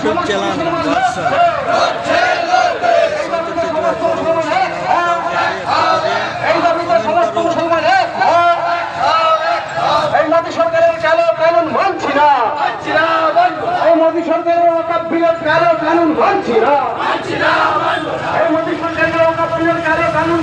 YouTube channel এই মোদী সরকারের কালো কানুন মানছি না, এই মোদী সরকারের ওয়াকফ বিলের কালো কানুন মানছি না, এই মোদী সরকারের ওয়াকফ বিলের কালো কানুন